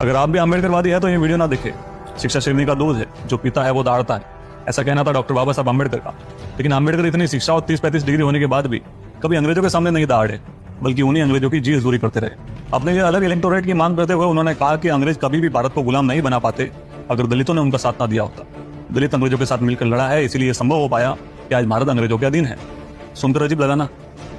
अगर आप भी अम्बेडकरवादी है तो ये वीडियो ना देखे। शिक्षा शेरनी का दूध है, जो पीता है वो दाढ़ता है, ऐसा कहना था डॉक्टर बाबा साहब अम्बेडकर का। लेकिन अम्बेडकर इतनी शिक्षा और 30-35 डिग्री होने के बाद भी कभी अंग्रेजों के सामने नहीं दाढ़े, बल्कि उन्हीं अंग्रेजों की जी हजूरी करते रहे। अपने लिए अलग इलेक्टोरेट की मांग करते हुए उन्होंने कहा कि अंग्रेज कभी भी भारत को गुलाम नहीं बना पाते अगर दलितों ने उनका साथ ना दिया होता। दलित अंग्रेजों के साथ मिलकर लड़ा है, इसीलिए यह संभव हो पाया कि आज भारत अंग्रेजों के अधीन है। सुनकर अजीब लगा ना,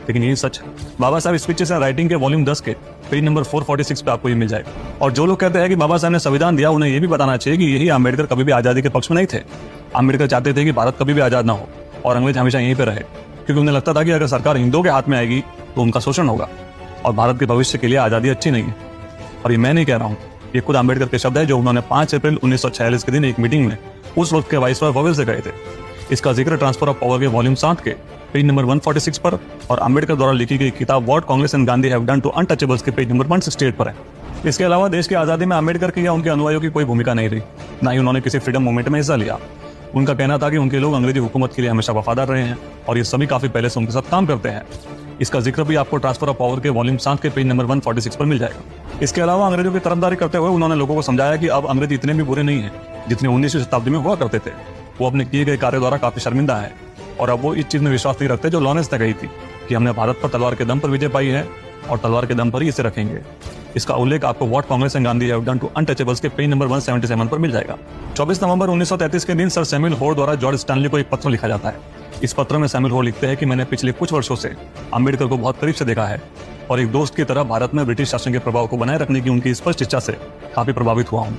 लेकिन यही सच है। बाबा साहब स्पीचेस एंड राइटिंग के वॉल्यूम 10 के पेज नंबर 446 पे आपको ये मिल जाएगा। और जो लोग कहते हैं कि बाबा साहब ने संविधान दिया, उन्हें ये भी बताना चाहिए कि यही अम्बेडकर कभी भी आजादी के पक्ष में नहीं थे। अम्बेडकर चाहते थे कि भारत कभी भी आजाद ना हो और अंग्रेज हमेशा यहीं पे रहे, क्योंकि उन्हें लगता था कि अगर सरकार हिंदुओं के हाथ में आएगी तो उनका शोषण होगा और भारत के भविष्य के लिए आजादी अच्छी नहीं है। और ये मैं नहीं कह रहा हूँ, ये खुद अम्बेडकर के शब्द है, जो उन्होंने 5 अप्रैल 1946 के दिन एक मीटिंग में उस वक्त के वाइसरॉय पवेल से कहे थे। इसका जिक्र ट्रांसफर ऑफ पावर के वॉल्यूम 7 के पेज नंबर 146 पर और अम्बेडकर द्वारा लिखी गई किताब what Congress and Gandhi have done to untouchables के पेज नंबर 168 पर है। इसके अलावा देश की आजादी में अम्बेडकर की या उनके अनुयायियों की कोई भूमिका नहीं रही, ना ही उन्होंने किसी फ्रीडम मूवमेंट में हिस्सा लिया। उनका कहना था कि उनके लोग अंग्रेजी हुकूमत के लिए हमेशा वफादार रहे हैं और ये सभी काफी पहले से उनके साथ काम करते हैं। इसका जिक्र भी आपको ट्रांसफर ऑफ पावर के वॉल्यूम 7 के पेज नंबर 146 पर मिल जाएगा। इसके अलावा अंग्रेजों की तरफदारी करते हुए उन्होंने लोगों को समझाया कि अब अंग्रेज इतने भी बुरे नहीं हैं जितने 19वीं शताब्दी में हुआ करते थे। वो अपने किए गए कार्य द्वारा काफी शर्मिंदा है और अब वो इस चीज में विश्वास नहीं रखते जो लॉरेंस ने कही थी कि हमने भारत पर तलवार के दम पर विजय पाई है और तलवार के दम पर ही इसे रखेंगे। इसका उल्लेख आपको what Congress and Gandhi have done to untouchables के पेज नंबर 177 पर मिल जाएगा। 24 नवंबर 1933 के दिन सर सैमुअल होर द्वारा जॉर्ज स्टैनली को एक पत्र लिखा जाता है। इस पत्र में सैमुअल होर लिखते हैं कि मैंने पिछले कुछ वर्षों से अम्बेडकर को बहुत करीब से देखा है और एक दोस्त की तरह भारत में ब्रिटिश शासन के प्रभाव को बनाए रखने की उनकी स्पष्ट इच्छा से काफी प्रभावित हुआ हूँ।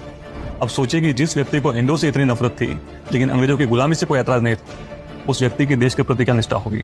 अब सोचिए कि जिस व्यक्ति को हिंदुओं से इतनी नफरत थी लेकिन अंग्रेजों की गुलामी से कोई ऐतराज नहीं था, उस व्यक्ति की देश के प्रति क्या निष्ठा होगी।